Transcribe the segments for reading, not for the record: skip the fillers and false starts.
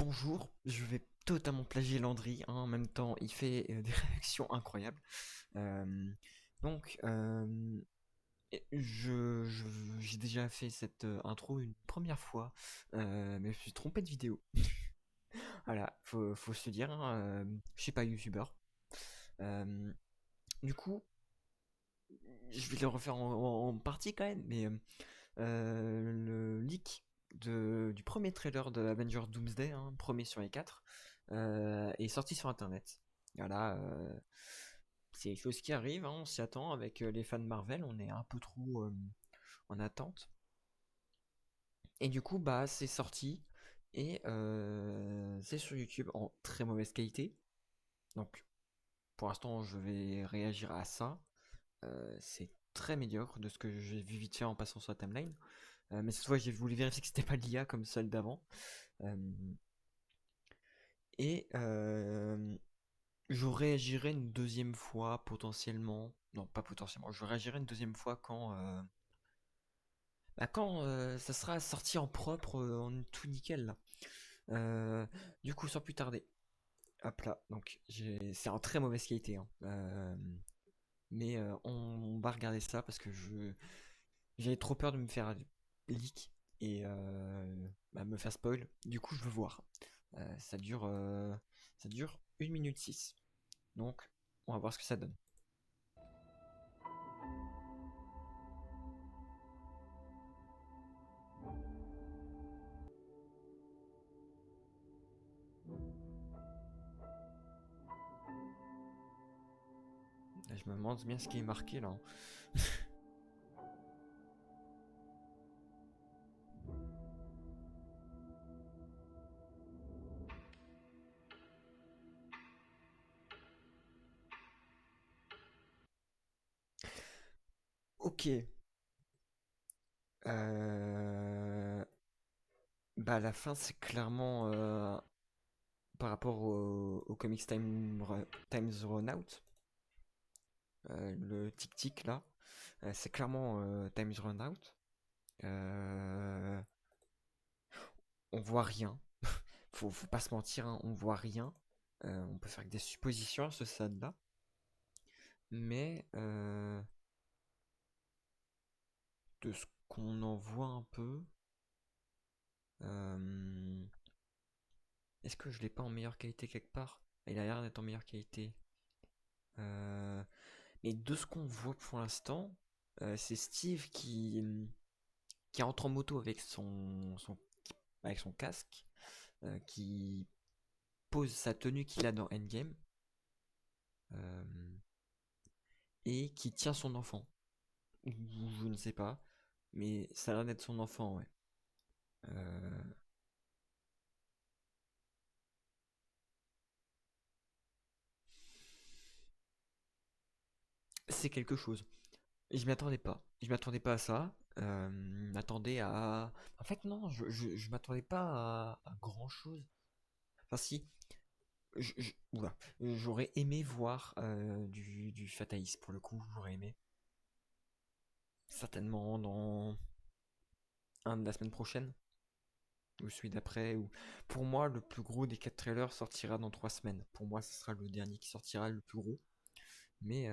Bonjour, je vais totalement plagier Landry, hein, en même temps il fait des réactions incroyables. Euh, donc, j'ai déjà fait cette intro une première fois, mais je me suis trompé de vidéo. Voilà, faut se dire, hein, je suis pas youtubeur. Euh, du coup, je vais le refaire en partie quand même, mais le leak du premier trailer de Avenger Doomsday, hein, premier sur les quatre, est sorti sur internet. Voilà, c'est des choses qui arrivent, hein, on s'y attend avec les fans de Marvel, on est un peu trop en attente. Et du coup, bah, c'est sorti et c'est sur YouTube en très mauvaise qualité. Donc, pour l'instant, je vais réagir à ça. C'est très médiocre de ce que j'ai vu vite fait en passant sur la timeline. Mais cette fois, j'ai voulu vérifier que c'était pas l'IA comme celle d'avant. Euh, et je réagirai une deuxième fois potentiellement. Non, pas potentiellement. Je réagirai une deuxième fois quand ça sera sorti en propre, en tout nickel là. Du coup, sans plus tarder. Hop là. Donc, c'est en très mauvaise qualité, hein. Mais on va regarder ça parce que j'avais trop peur de me faire leak et bah, me faire spoil. Du coup, je veux voir. Ça dure 1 minute 6. Donc, on va voir ce que ça donne. Je me demande bien ce qui est marqué là, hein. Ok. Euh, Bah, la fin, c'est clairement par rapport au Comics Times Run Out. Le tic-tic là. C'est clairement Times Run Out. Euh, on voit rien. Faut pas se mentir, hein, on voit rien. On peut faire que des suppositions à ce stade-là. Mais de ce qu'on en voit un peu, euh, est-ce que je l'ai pas en meilleure qualité quelque part? Il a l'air d'être en meilleure qualité. Euh, mais de ce qu'on voit pour l'instant, c'est Steve qui entre en moto avec avec son casque, qui pose sa tenue qu'il a dans Endgame, euh, et qui tient son enfant. Ou je ne sais pas, mais ça a l'air d'être son enfant, ouais. Euh, c'est quelque chose. Et je m'y attendais pas. Je m'attendais pas à ça. Je m'attendais à. En fait, non, je m'attendais pas à grand chose. Enfin, si. Oula. J'aurais aimé voir du Fataïs pour le coup. J'aurais aimé. Certainement dans un de la semaine prochaine. Ou celui d'après. Ou... Pour moi, le plus gros des 4 trailers sortira dans 3 semaines. Pour moi, ce sera le dernier qui sortira le plus gros. Mais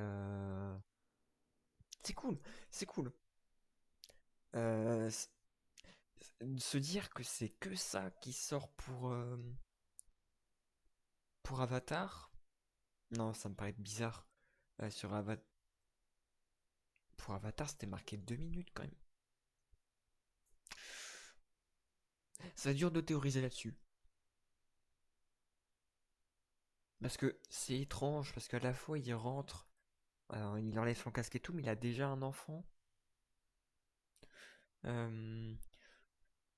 c'est cool. C'est cool. Euh, Se dire que c'est que ça qui sort pour Avatar, non, ça me paraît bizarre. Sur Pour Avatar, c'était marqué 2 minutes quand même. C'est dur de théoriser là-dessus. Parce que c'est étrange, parce qu'à la fois il rentre, alors, il enlève son casque et tout, mais il a déjà un enfant. Euh,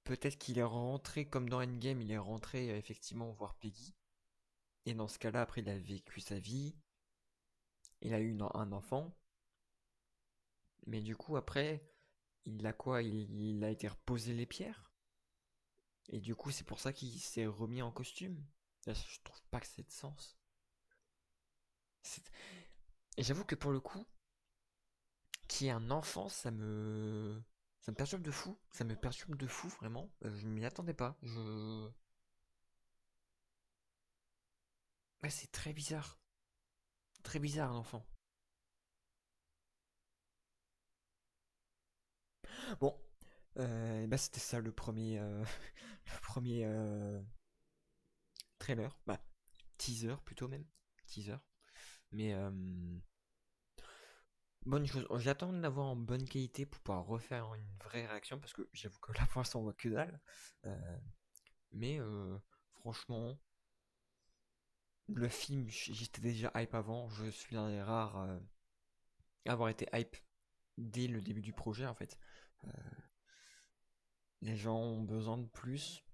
Peut-être qu'il est rentré comme dans Endgame, il est rentré effectivement voir Peggy. Et dans ce cas-là, après, il a vécu sa vie, il a eu un enfant. Mais du coup, après, il a quoi? Il a été reposé les pierres. Et du coup, c'est pour ça qu'il s'est remis en costume. Là, je trouve pas que c'est de sens. C'est- Et j'avoue que pour le coup, qui est un enfant, ça me perturbe de fou. Ça me perturbe de fou, vraiment. Je m'y attendais pas. Ouais, c'est très bizarre l'enfant. Bon, bah c'était ça le premier, le premier trailer, bah teaser plutôt même, teaser. Mais bonne chose. J'attends de l'avoir en bonne qualité pour pouvoir refaire une vraie réaction parce que j'avoue que là pour l'instant on voit que dalle. Euh, mais franchement, le film, j'étais déjà hype avant. Je suis l'un des rares à avoir été hype dès le début du projet en fait. Euh, les gens ont besoin de plus.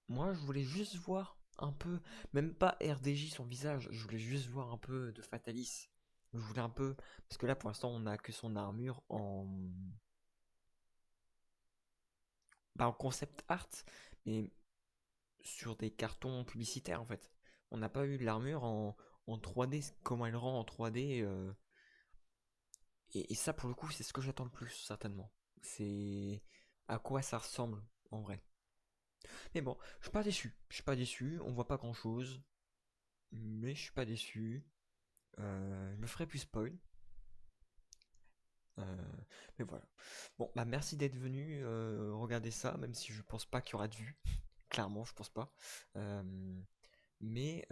Moi, je voulais juste voir un peu, même pas RDJ son visage, je voulais juste voir un peu de Fatalis. Je voulais un peu, parce que là pour l'instant on a que son armure bah, en concept art, mais sur des cartons publicitaires en fait. On n'a pas eu l'armure en 3D, comment elle rend en 3D. Et ça pour le coup c'est ce que j'attends le plus certainement. C'est à quoi ça ressemble en vrai. Mais bon, je suis pas déçu. Je suis pas déçu, on voit pas grand chose. Mais je suis pas déçu. Je me ferai plus spoil. Euh, mais voilà. Bon, bah merci d'être venu regarder ça, même si je pense pas qu'il y aura de vue. Clairement, je pense pas. Euh, mais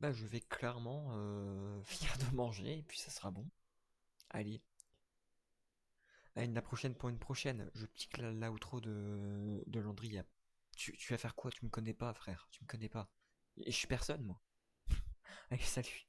bah, je vais clairement finir de manger et puis ça sera bon. Allez, à la prochaine pour une prochaine. Je pique l'outro de Landry. Tu vas faire quoi? Tu me connais pas, frère. Tu me connais pas. Et je suis personne, moi. Allez, salut.